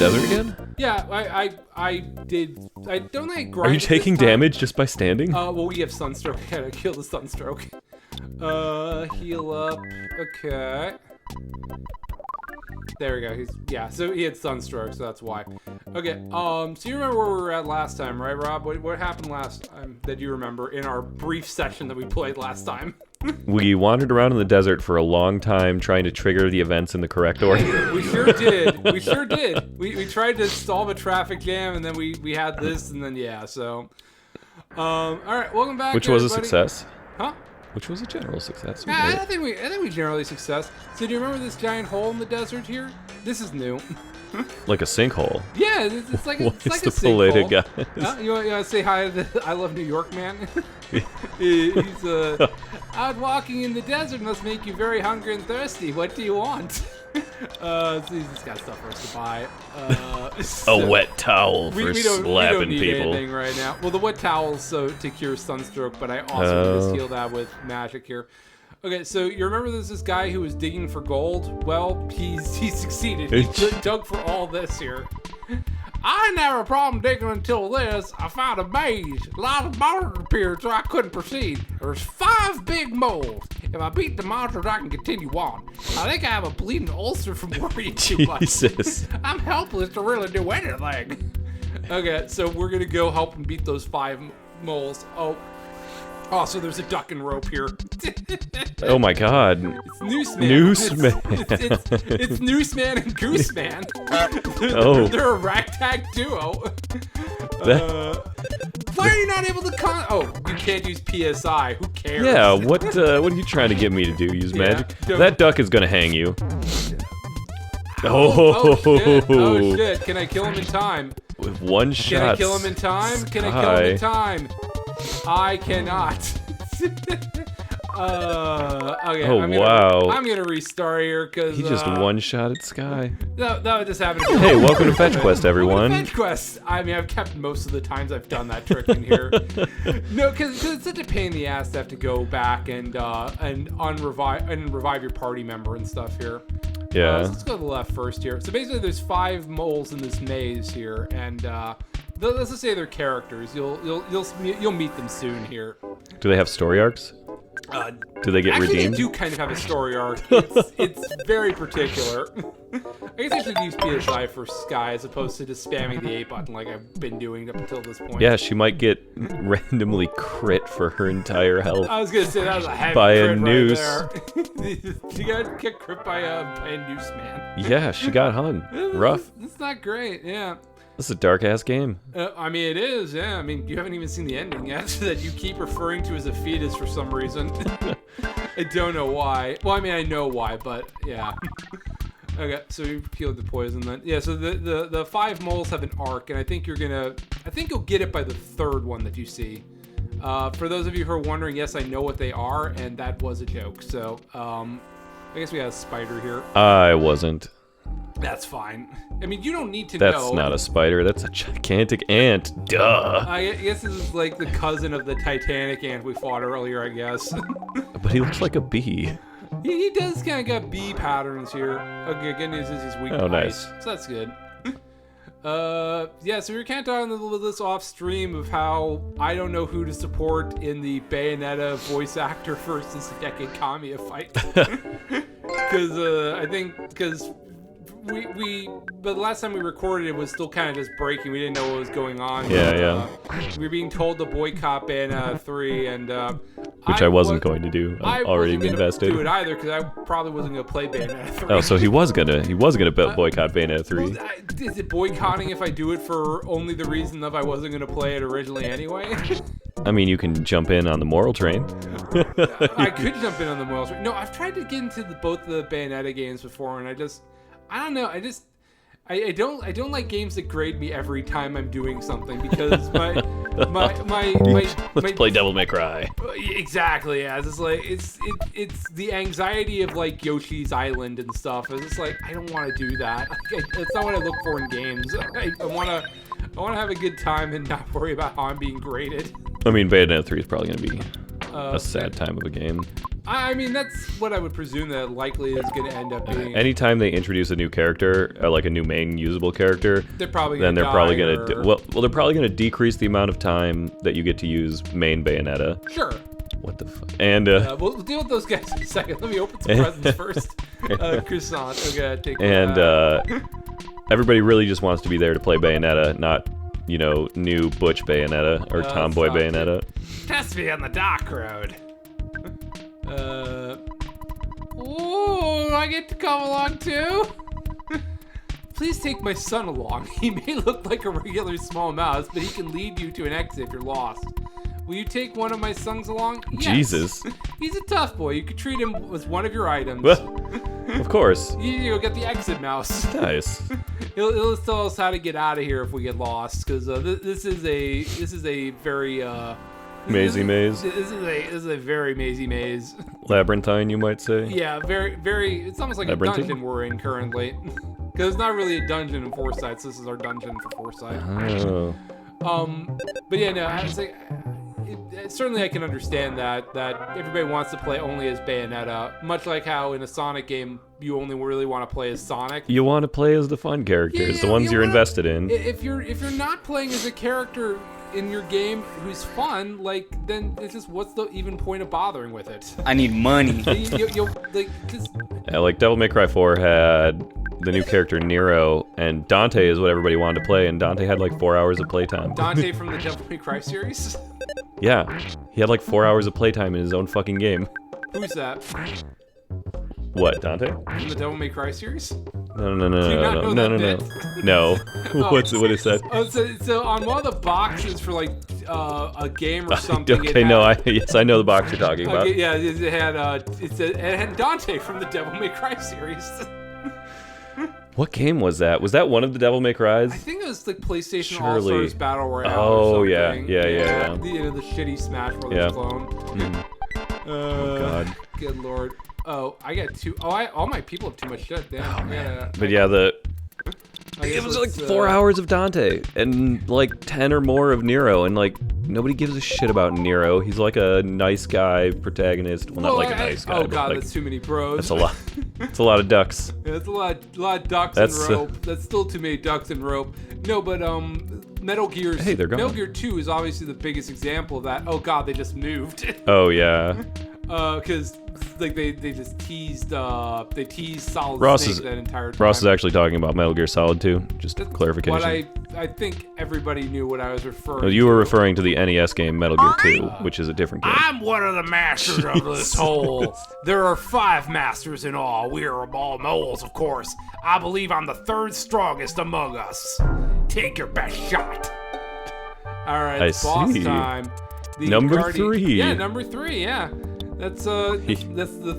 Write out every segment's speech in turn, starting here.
desert again? Yeah, I did. Don't I grind? Are you taking damage just by standing? Well, we have sunstroke. Gotta kill the sunstroke. Heal up. Okay. There we go. So he had sunstroke, so that's why. Okay. So you remember where we were at last time, right, Rob? What happened last time that you remember in our brief session that we played last time? We wandered around in the desert for a long time trying to trigger the events in the correct order. We sure did. We sure did. We tried to solve a traffic jam, and then we had this, and then yeah. So, all right, welcome back. Which was everybody. a success. Huh? Which was a general success. I think we generally success. So do you remember this giant hole in the desert here? This is new. Like a sinkhole. Yeah, it's like What's like the a polite sinkhole. guy? You want to say hi to the I Love New York man? He's out walking in the desert must make you very hungry and thirsty. What do you want? So he's just got stuff for us to buy. A wet towel for we don't slapping need people. anything right now. Well, the wet towel's so to cure sunstroke, but I also just heal that with magic here. Okay, so you remember there's this guy who was digging for gold? Well, he succeeded. He dug for all this here. I didn't have a problem digging until this. I found a maze. A lot of monsters appeared, so I couldn't proceed. There's 5 big moles. If I beat the monsters, I can continue on. I think I have a bleeding ulcer from worrying too much. Jesus. I'm helpless to really do anything. Okay, so we're gonna go help him beat those 5 moles. Oh, so there's a duck and rope here. Oh my god. It's Nooseman. It's Nooseman and Gooseman. Oh. They're a ragtag duo. Why are you not able to Oh, you can't use PSI. Who cares? Yeah, what are you trying to get me to do? Use magic? That duck is gonna hang you. Oh shit. Can I kill him in time? With one shot. Can I kill him in time? Can I kill him in time? I cannot. Okay. Oh, wow. I'm gonna restart here because He just one-shotted Sky. that would just happen. Hey, welcome to Fetch Quest, everyone. Fetch Quest. I mean, I've kept most of the times I've done that trick in here. No, because it's such a pain in the ass to have to go back and revive your party member and stuff here. Yeah. So let's go to the left first here. So basically, there's 5 moles in this maze here, and let's just say they're characters. You'll meet them soon here. Do they have story arcs? Do they get actually, redeemed? They do kind of have a story arc. It's very particular. I guess I should use PSI for Sky as opposed to just spamming the A button like I've been doing up until this point. Yeah, she might get randomly crit for her entire health. I was gonna say that was a heavy by crit a noose. Right there. She got crit by a noose, man. Yeah, she got hung. Rough. It's not great. Yeah. This is a dark-ass game. I mean, it is, yeah. I mean, you haven't even seen the ending yet that you keep referring to as a fetus for some reason. I don't know why. Well, I mean, I know why, but yeah. Okay, so you've healed the poison then. Yeah, so the 5 moles have an arc, and I think you'll get it by the 3rd one that you see. For those of you who are wondering, yes, I know what they are, and that was a joke. So, I guess we got a spider here. I wasn't. That's fine. I mean, you don't need to know. That's not a spider. That's a gigantic ant. Duh. I guess this is like the cousin of the Titanic ant we fought earlier, I guess. But he looks like a bee. He does kind of got bee patterns here. Okay, good news is he's weak to ice, so that's good. Yeah, so we were kind of talking a little bit this off stream of how I don't know who to support in the Bayonetta voice actor versus Decade Kamiya fight. Because but the last time we recorded it was still kind of just breaking. We didn't know what was going on. Yeah. We were being told to boycott Bayonetta 3, and which I wasn't going to do. I'm already invested. I wasn't going to do it either because I probably wasn't going to play Bayonetta 3. Oh, so he was gonna boycott Bayonetta 3. Well, is it boycotting if I do it for only the reason of I wasn't going to play it originally anyway? I mean, you can jump in on the moral train. I could jump in on the moral train. No, I've tried to get into both the Bayonetta games before, and I don't know. I don't like games that grade me every time I'm doing something because Let's play Devil May Cry. Exactly. Yeah. It's just like it's the anxiety of like Yoshi's Island and stuff. It's just like I don't want to do that. That's not what I look for in games. I want to have a good time and not worry about how I'm being graded. I mean, Bayonetta 3 is probably gonna be a sad time of a game. I mean, that's what I would presume that likely is going to end up being. Anytime they introduce a new character, like a new main usable character, they're probably then they're probably going or... to they're probably going to decrease the amount of time that you get to use main Bayonetta. Sure. What the fuck? And we'll deal with those guys in a second. Let me open some presents first. Croissant. Okay, take and that. Everybody really just wants to be there to play Bayonetta, not new Butch Bayonetta or Tomboy Bayonetta. Test me on the dock road. Oh, I get to come along too? Please take my son along. He may look like a regular small mouse, but he can lead you to an exit if you're lost. Will you take one of my sons along? Yes. Jesus. He's a tough boy. You could treat him as one of your items. Well, of course. You'll get the exit mouse. Nice. He'll tell us how to get out of here if we get lost, because this is a very Mazy maze. This is a very mazy maze. Labyrinthine, you might say. Yeah, very, very. It's almost like a dungeon we're in currently, because it's not really a dungeon in Foresight. So this is our dungeon for Foresight. Oh. But yeah, no, I was like, certainly I can understand that everybody wants to play only as Bayonetta, much like how in a Sonic game you only really want to play as Sonic. You want to play as the fun characters, the ones you're invested in. If you're not playing as a character in your game who's fun, like, then it's just, what's the even point of bothering with it? I need money. Like Devil May Cry 4 had the new character Nero, and Dante is what everybody wanted to play, and Dante had like 4 hours of playtime. Dante from the Devil May Cry series? Yeah, he had like 4 hours of playtime in his own fucking game. Who's that? What, Dante? From the Devil May Cry series? No. No. What is that? Oh, so on one of the boxes for like a game or something. Okay, yes, I know the box you're talking about. Okay, yeah, it had Dante from the Devil May Cry series. What game was that? Was that one of the Devil May Cries? I think it was like PlayStation Surely. All-Stars Battle Royale Oh, or yeah. something. The shitty Smash Brothers clone. Oh, God. Good lord. Oh, I got two. All my people have too much shit. Damn. But yeah, it was like 4 hours of Dante and like 10 or more of Nero, and like nobody gives a shit about Nero. He's like a nice guy protagonist. Well, not like a nice guy. Oh god, like, that's too many bros. That's a lot. It's a lot of ducks. Yeah, that's a lot of ducks and rope. That's still too many ducks and rope. No, but Metal Gear. Hey, they're gone. Metal Gear 2 is obviously the biggest example of that. Oh god, they just moved. Oh yeah. Because like they just teased Solid Ross Snake that entire time. Ross is actually talking about Metal Gear Solid 2. Just clarification. But I think everybody knew what I was referring. No, you were referring to the NES game Metal Gear 2, which is a different game. I'm one of the masters of this whole. There are 5 masters in all. We are all moles, of course. I believe I'm the 3rd strongest among us. Take your best shot. All right, it's boss time. Number 3. Yeah, number 3. Yeah. That's the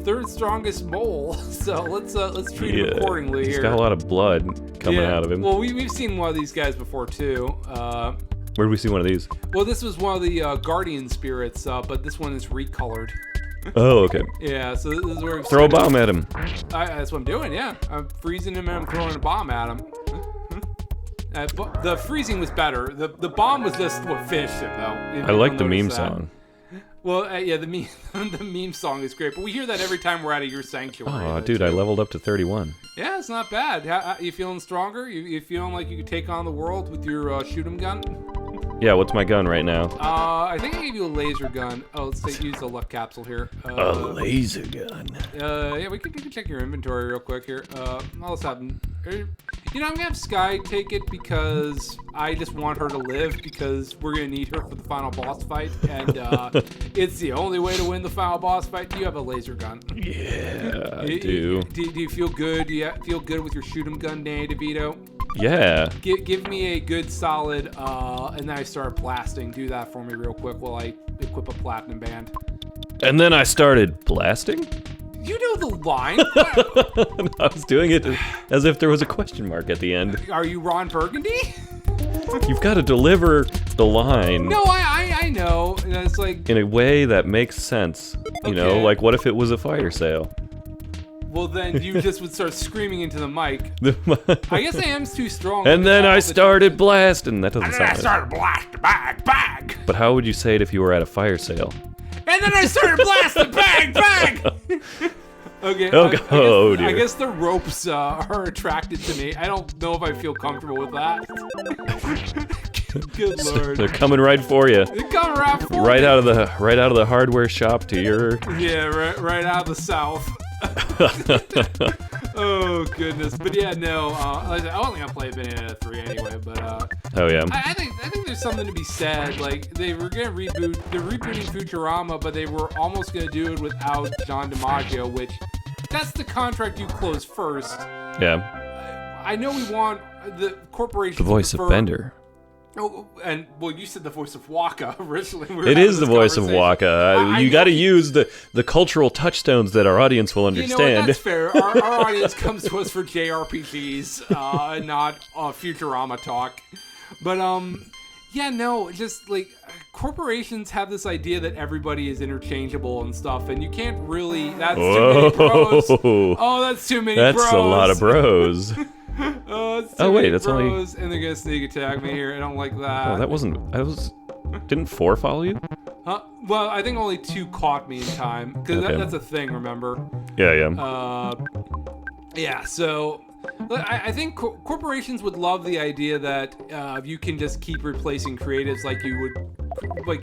3rd strongest mole, so let's treat him accordingly here. He's got a lot of blood coming out of him. Well, we've seen one of these guys before too. Where did we see one of these? Well, this was one of the guardian spirits, but this one is recolored. Oh, okay. Yeah, so this is where we throw a bomb at him. That's what I'm doing. Yeah, I'm freezing him and I'm throwing a bomb at him. The freezing was better. The bomb was just what finished him, though. I like the meme song. Well, yeah, the meme song is great, but we hear that every time we're out of your sanctuary. Oh, dude, I leveled up to 31. Yeah, it's not bad. You feeling stronger? You feeling like you could take on the world with your shoot 'em gun? Yeah, what's my gun right now? I think I gave you a laser gun. Oh, let's use the luck capsule here. A laser gun. Yeah, we can check your inventory real quick here. All this happened. You know, I'm gonna have Sky take it because I just want her to live because we're gonna need her for the final boss fight, and it's the only way to win the final boss fight. Do you have a laser gun? Yeah, I do. Do you feel good? Do you feel good with your shoot 'em gun, Danny DeVito? Yeah. Give me a good solid, and then I start blasting. Do that for me real quick while I equip a platinum band. And then I started blasting? You know the line. I was doing it as if there was a question mark at the end. Are you Ron Burgundy? You've got to deliver the line. No, I know. And it's like in a way that makes sense. You know, like what if it was a fire sale? Well, then you just would start screaming into the mic. I guess I am too strong. And then I started blasting. That doesn't sound I started blasting, bag. But how would you say it if you were at a fire sale? and then I started blasting, bang, bang. Okay. I guess the ropes are attracted to me. I don't know if I feel comfortable with that. Good lord. They're coming right for you. They're coming right for right me. out of the hardware shop to your. Yeah, right out of the south. Oh goodness, but yeah, no. I only gonna play Bayonetta 3 anyway, but oh yeah. I think there's something to be said. Like they were gonna reboot, they're rebooting Futurama, but they were almost gonna do it without John DiMaggio, which that's the contract you close first. Yeah. I know we want the corporation. The voice of Bender. Oh, and well, you said the voice of Waka originally. It is the voice of Waka. You got to use the cultural touchstones that our audience will understand. You know what, that's fair. Our audience comes to us for JRPGs, not Futurama talk. But yeah, no, just like corporations have this idea that everybody is interchangeable and stuff, and you can't really. That's too many bros. Oh, that's too many bros. That's a lot of bros. Oh wait, that's bros, and they're gonna sneak attack me here. I don't like that. Oh, that wasn't. Didn't 4 follow you? Well, I think only 2 caught me in time because that's a thing. Remember? Yeah. Yeah. So I think corporations would love the idea that you can just keep replacing creatives like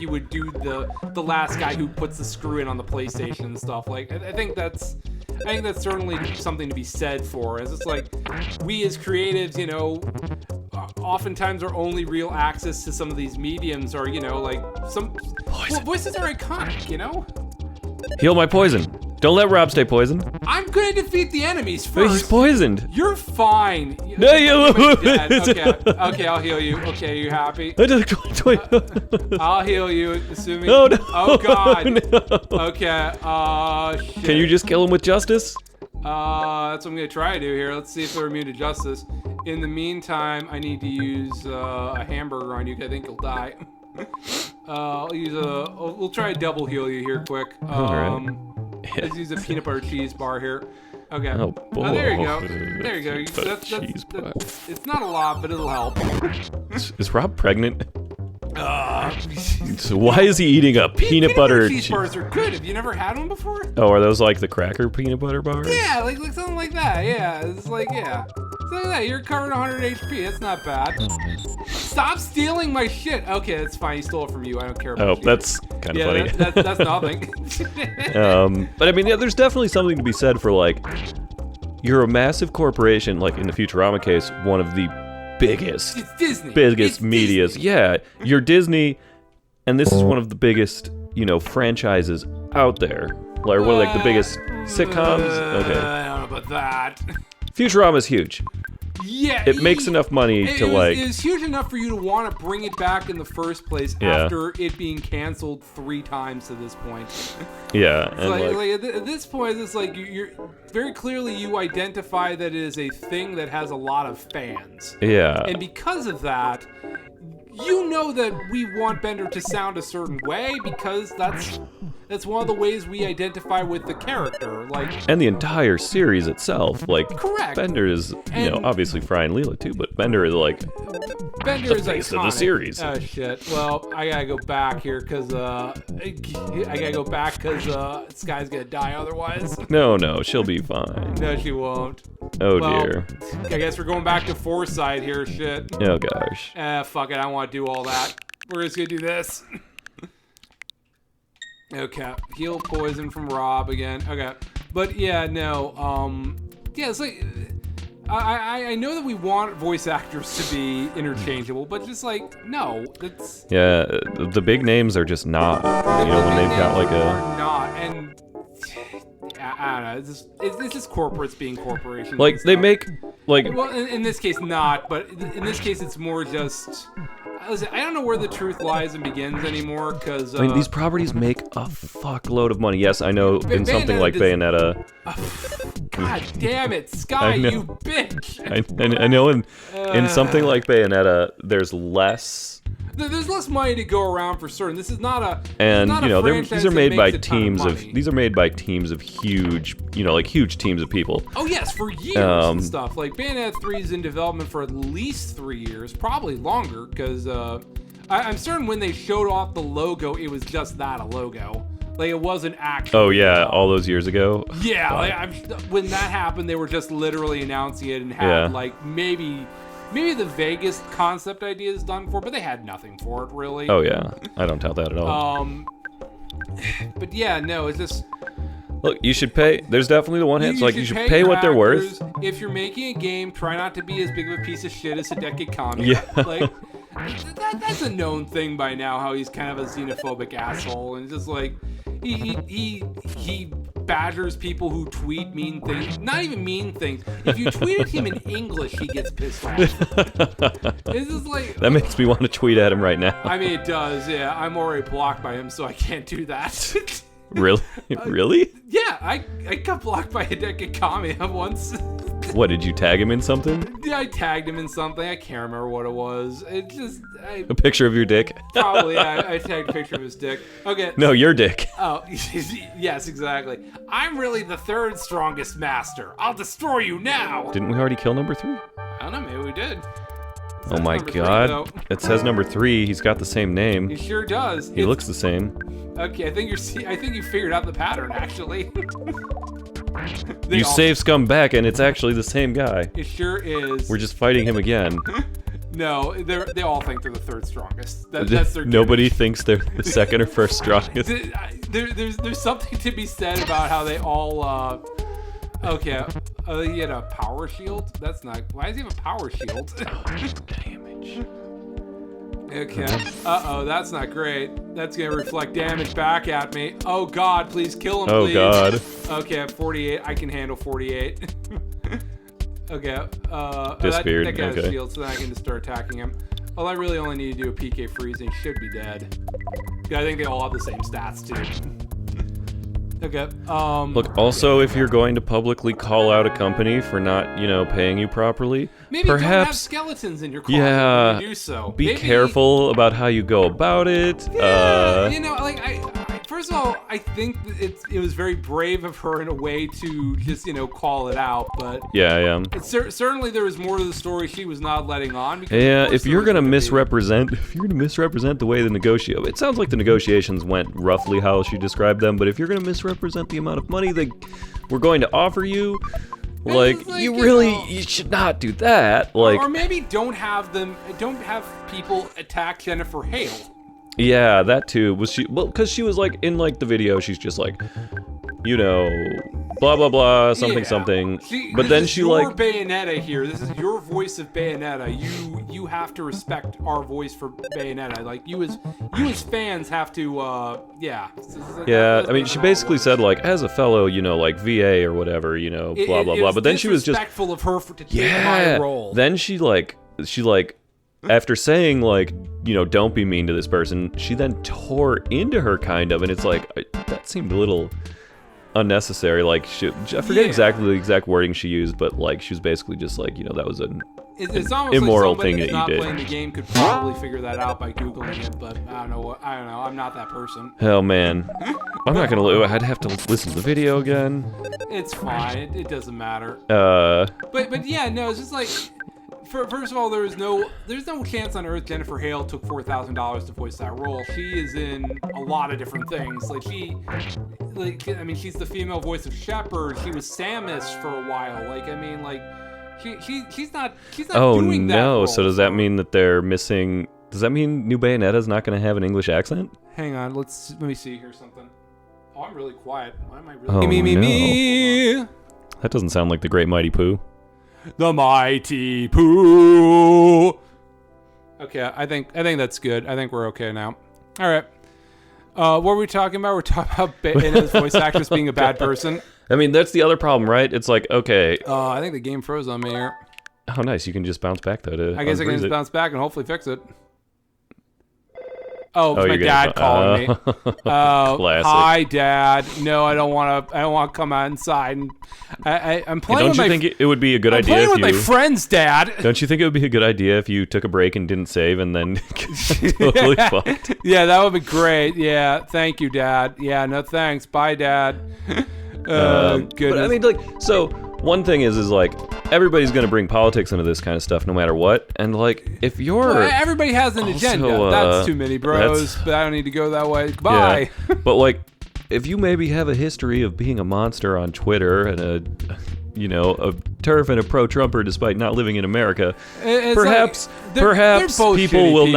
you would do the last guy who puts the screw in on the PlayStation and stuff. Like I think that's certainly something to be said for. As it's like we as creatives, you know, oftentimes our only real access to some of these mediums are, you know, like some voices are iconic, you know. Heal my poison. Don't let Rob stay poisoned. I'm gonna defeat the enemies first. He's poisoned. You're fine. No, Okay, I'll heal you. Okay, you happy? I'll heal you, assuming. No. Oh God. No. Okay. Shit. Can you just kill him with justice? That's what I'm gonna try to do here. Let's see if they're immune to justice. In the meantime, I need to use a hamburger on you. I think you'll die. I'll use we'll try a double heal you here quick. Alright. Let's use a peanut butter cheese bar here. Okay. Oh, boy. Oh, there you go. There you go. That's it's not a lot, but it'll help. Is Rob pregnant? So why is he eating a peanut butter cheese bars are good. Have you never had one before? Oh, are those like the cracker peanut butter bars? Yeah, like something like that. Yeah, it's like something like that. You're covered 100 HP. That's not bad. Stop stealing my shit. Okay, that's fine. He stole it from you. I don't care about you. That's kind of funny. That's nothing. But I mean, yeah, there's definitely something to be said for like, you're a massive corporation, like in the Futurama case, one of the biggest, it's Disney. Biggest medias. Disney. Yeah, you're Disney, and this is one of the biggest, you know, franchises out there. Like, what, like the biggest sitcoms? Okay. I don't know about that. Futurama's huge. Yeah, it makes enough money to like. It was huge enough for you to want to bring it back in the first place after it being canceled 3 times to this point. Yeah, and like at this point, it's like you're very clearly you identify that it is a thing that has a lot of fans. Yeah, and because of that, you know that we want Bender to sound a certain way because that's one of the ways we identify with the character, like, and the entire series itself, like, correct. Bender is, you know, obviously Fry and Leela too, but Bender is like Bender the face of the series. Oh shit! Well, I gotta go back here because this guy's gonna die otherwise. No, she'll be fine. No, she won't. Oh dear. I guess we're going back to Foresight here. Shit. Oh gosh. Fuck it. I don't want to do all that. We're just gonna do this. Okay, heal poison from Rob again. Okay, but yeah, no, yeah, it's like, I know that we want voice actors to be interchangeable, but just like, no, it's... Yeah, the big names are just not, you know, when they've got like a... Are not, and... I don't know, it's just corporates being corporations. Like, they make, like... Well, in this case, not, but in this case, it's more just... Listen, I don't know where the truth lies and begins anymore, because... I mean, these properties make a fuckload of money. Yes, I know in something like Bayonetta... God damn it, Sky, you bitch! I know in something like Bayonetta, there's less... There's less money to go around for certain. This is not a... And, you know, these are made by teams of... These are made by teams of huge, you know, like huge teams of people. Oh, yes, for years and stuff. Like, Bayonetta 3 is in development for at least 3 years, probably longer, because I'm certain when they showed off the logo, it was just that, a logo. Like, it wasn't actually. Oh yeah, all those years ago. Yeah, like, when that happened, they were just literally announcing it and had like maybe the vaguest concept ideas done for it, but they had nothing for it really. Oh yeah, I don't doubt that at all. But yeah, no, it's just. Look, you should pay. There's definitely the one hand. You should pay what they're worth. If you're making a game, try not to be as big of a piece of shit as Hideki Kami. Yeah. Like, that's a known thing by now. How he's kind of a xenophobic asshole, and just like he badgers people who tweet mean things. Not even mean things. If you tweet at him in English, he gets pissed off. It's just like that makes me want to tweet at him right now. I mean, it does. Yeah, I'm already blocked by him, so I can't do that. Really? Really? Yeah, I got blocked by Hideki Kami once. What, did you tag him in something? Yeah, I tagged him in something. I can't remember what it was. It just... A picture of your dick? Probably, yeah. I tagged a picture of his dick. Okay. No, your dick. Oh, yes, exactly. I'm really the third strongest master. I'll destroy you now. Didn't we already kill number 3? I don't know, maybe we did. Oh my god. It says number 3. He's got the same name. He sure does. He looks the same. Okay, I think you figured out the pattern, actually. You save Scum back, and it's actually the same guy. It sure is. We're just fighting him again. No, they all think they're the third strongest. That's their Nobody thinks they're the second or first strongest. There's something to be said about how they all. Okay, he had a power shield. That's not. Why does he have a power shield? Damage. Okay. Uh-oh, that's not great. That's gonna reflect damage back at me. Oh god, please kill him, please. Oh god. Okay, at 48. I can handle 48. Okay. Disappeared. That guy has okay. a shield, so then I can just start attacking him. Well, I really only need to do a PK freeze and he should be dead. Yeah, I think they all have the same stats, too. Okay, Look, also, if you're going to publicly call out a company for not, paying you properly, maybe perhaps don't have skeletons in your closet when you do so. Be careful about how you go about it. Yeah, first of all, I think it was very brave of her in a way to just, call it out, but... Yeah. Certainly there was more to the story she was not letting on. Yeah, if you're gonna misrepresent the way it sounds like the negotiations went roughly how she described them, but if you're gonna misrepresent the amount of money we're going to offer you, you should not do that. Or maybe don't have people attack Jennifer Hale. Yeah, that too. Because she was in the video, she's just blah blah blah, something. But then she your Bayonetta here. This is your voice of Bayonetta. You have to respect our voice for Bayonetta. You as fans have to. Yeah. Yeah. I mean, she basically said as a fellow, VA or whatever, blah blah blah. But then she was just disrespectful of her to take my role. Then she after saying don't be mean to this person, she then tore into her kind of, and it's that seemed a little unnecessary. I forget exactly the exact wording she used, but she was basically just that was an immoral thing that you did. Not playing the game could probably figure that out by googling it, but I don't know. I'm not that person. Oh man, I'm not gonna. I'd have to listen to the video again. It's fine. It doesn't matter. But yeah, no. It's just first of all, there's no chance on earth Jennifer Hale took $4,000 to voice that role. She is in a lot of different things. She's the female voice of Shepard. She was Samus for a while. She's not doing that role. So does that mean that they're missing? Does that mean New Bayonetta's not going to have an English accent? Hang on, let me see here something. Oh, I'm really quiet. Why am I really? Me. That doesn't sound like the Great Mighty Pooh. The Mighty Pooh. Okay, I think that's good. I think we're okay now. All right. What were we talking about? We're talking about Bayonetta's voice actress being a bad person. I mean, that's the other problem, right? It's okay. I think the game froze on me here. Oh, nice. You can just bounce back, though. I guess I can just bounce back and hopefully fix it. Oh, it's my dad calling me. Classic. Hi, Dad. No, I don't want to come outside. And I'm playing. Don't you think it would be a good idea? I'm playing with my friends, Dad. Don't you think it would be a good idea if you took a break and didn't save and then totally fucked? Yeah, that would be great. Yeah, thank you, Dad. Yeah, no thanks. Bye, Dad. Goodness. But I mean, so one thing is everybody's gonna bring politics into this kind of stuff no matter what, and if you're everybody has an agenda. That's too many bros, but I don't need to go that way. Bye. Yeah. But if you maybe have a history of being a monster on Twitter and a turf and a pro-Trumper despite not living in America, perhaps people will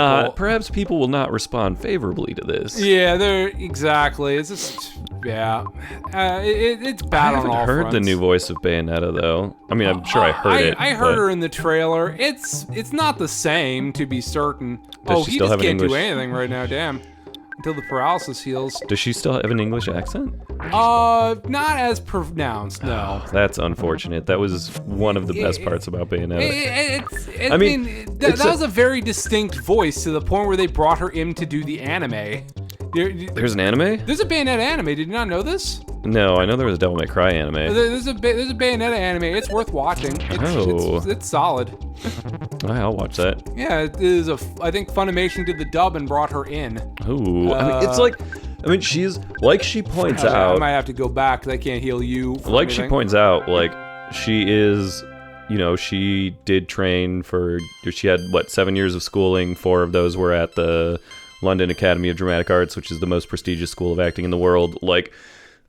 not respond favorably to this. Yeah, exactly. It's just it's bad on all fronts. I haven't heard the new voice of Bayonetta though. I mean, I'm sure I heard it. I heard her in the trailer. It's not the same, to be certain. He just can't do anything right now. Damn. Until the paralysis heals. Does she still have an English accent? Not as pronounced, no. That's unfortunate. That was one of the best parts about Bayonetta. That was a very distinct voice to the point where they brought her in to do the anime. There's an anime? There's a Bayonetta anime. Did you not know this? No, I know there was a Devil May Cry anime. There's a Bayonetta anime. It's worth watching. It's solid. I'll watch that. Yeah, it is I think Funimation did the dub and brought her in. Ooh, she's like she points out. I might have to go back because I can't heal you. Like anything. She points out, like she is, she did train for. She had 7 years of schooling. 4 of those were at the London Academy of Dramatic Arts, which is the most prestigious school of acting in the world.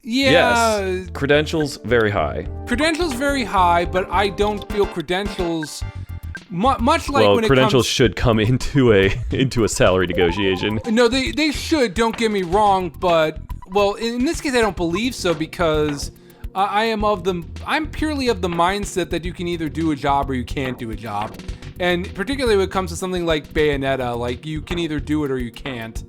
Yes, credentials very high. Credentials very high, but I don't feel credentials. Much like when credentials should come into a salary negotiation. No, they should. Don't get me wrong, but in this case, I don't believe so because I'm purely of the mindset that you can either do a job or you can't do a job, and particularly when it comes to something like Bayonetta, like you can either do it or you can't.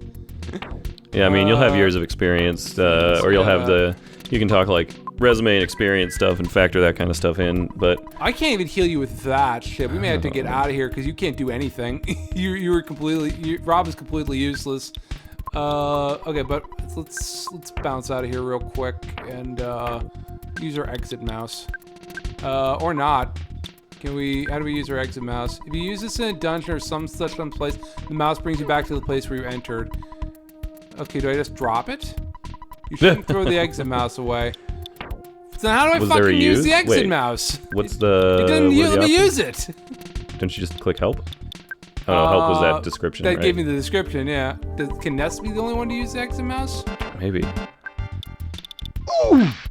Yeah, I mean, you'll have years of experience, or you'll have you can talk like resume and experience stuff and factor that kind of stuff in, but I can't even heal you with that shit. We may have to get out of here because you can't do anything. Rob is completely useless. Okay, but let's bounce out of here real quick and use our exit mouse, or not. How do we use our exit mouse? If you use this in a dungeon or some such place, the mouse brings you back to the place where you entered. Okay, do I just drop it? You shouldn't throw the exit mouse away. So how do I fucking use the exit mouse? What's the... It didn't let me use it. Didn't you just click help? Oh, help was that description, That right? gave me the description, yeah. Can Ness be the only one to use the exit mouse? Maybe.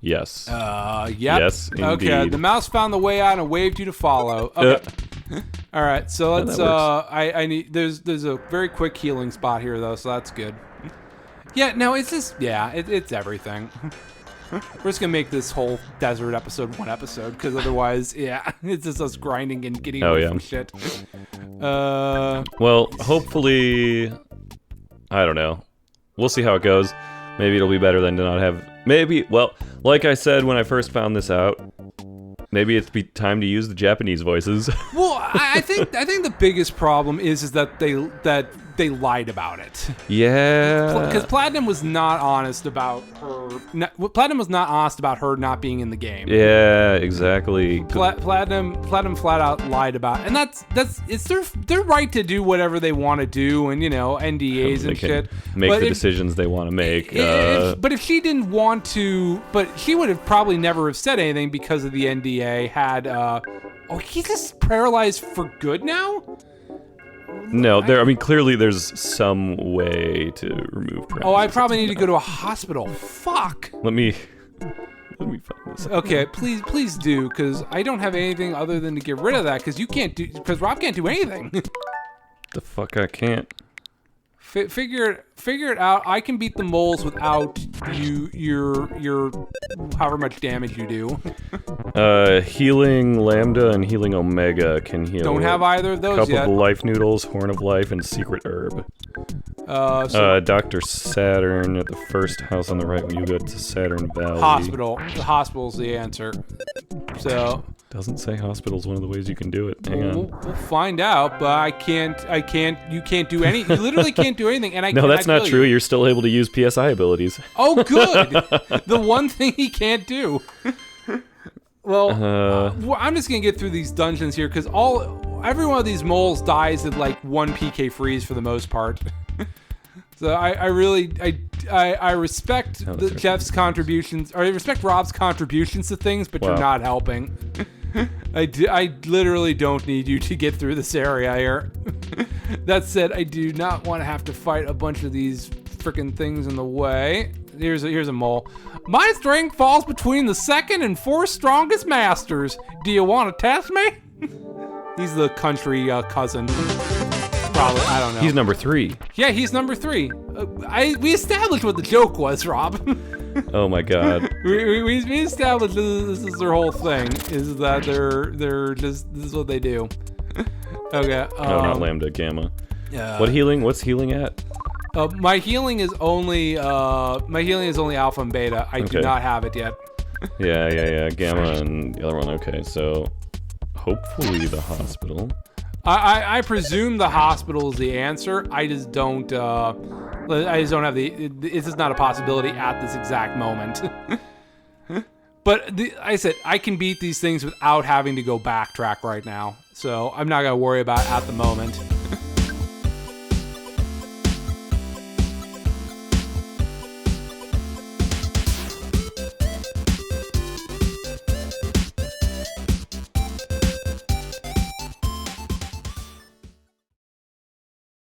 Yes. Yep. Yes, indeed. Okay, the mouse found the way out and waved you to follow. Okay. All right, so let's. I need. There's a very quick healing spot here though, so that's good. Yeah, no, it's just it's everything. We're just gonna make this whole desert episode one episode because otherwise, it's just us grinding and getting away from shit. Well, hopefully, I don't know. We'll see how it goes. Maybe it'll be better than to not have. Maybe, well, like I said when I first found this out, maybe it's time to use the Japanese voices. Well, I think the biggest problem is that they lied about it. Yeah. Because Platinum was not honest about her. Platinum was not honest about her not being in the game. Yeah, exactly. Platinum flat out lied about it. And it's their right to do whatever they want to do, and NDAs and shit. Make the decisions they want to make. But if she didn't want to, but she would have probably never have said anything because of the NDA. He's just paralyzed for good now? No, clearly there's some way to remove paralysis. I probably need to go to a hospital. Fuck. Let me find this. Okay, please do, because I don't have anything other than to get rid of that, because Rob can't do anything. The fuck I can't. Figure it out. I can beat the moles without your however much damage you do. Healing Lambda and Healing Omega can heal. Don't have either of those yet. Cup of Life Noodles, Horn of Life, and Secret Herb. Dr. Saturn at the first house on the right when you go to Saturn Valley. Hospital. The hospital's the answer. So. Doesn't say hospital's one of the ways you can do it. Hang on. We'll find out, but I can't. You can't do any. You literally can't do anything. And no, that's not true. You're still able to use PSI abilities. Oh, good. The one thing he can't do. Well, I'm just gonna get through these dungeons here because every one of these moles dies at like 1 PK freeze for the most part. So I really respect Jeff's contributions, or I respect Rob's contributions to things, but you're not helping. I literally don't need you to get through this area here. That said, I do not want to have to fight a bunch of these freaking things in the way. Here's a mole. My strength falls between the second and fourth strongest masters. Do you want to test me? He's the country cousin. Probably, I don't know. He's number 3. Yeah, he's number 3. We established what the joke was, Rob. Oh my god. we established this is their whole thing. Is that they're just this is what they do. Okay. No, not lambda, gamma. Yeah. What healing? What's healing at? My healing is only alpha and beta. I do not have it yet. Yeah. Gamma and the other one. Okay, so hopefully the hospital. I presume the hospital is the answer. I just don't have it's just not a possibility at this exact moment. But I said I can beat these things without having to go backtrack right now. So I'm not gonna worry about it at the moment.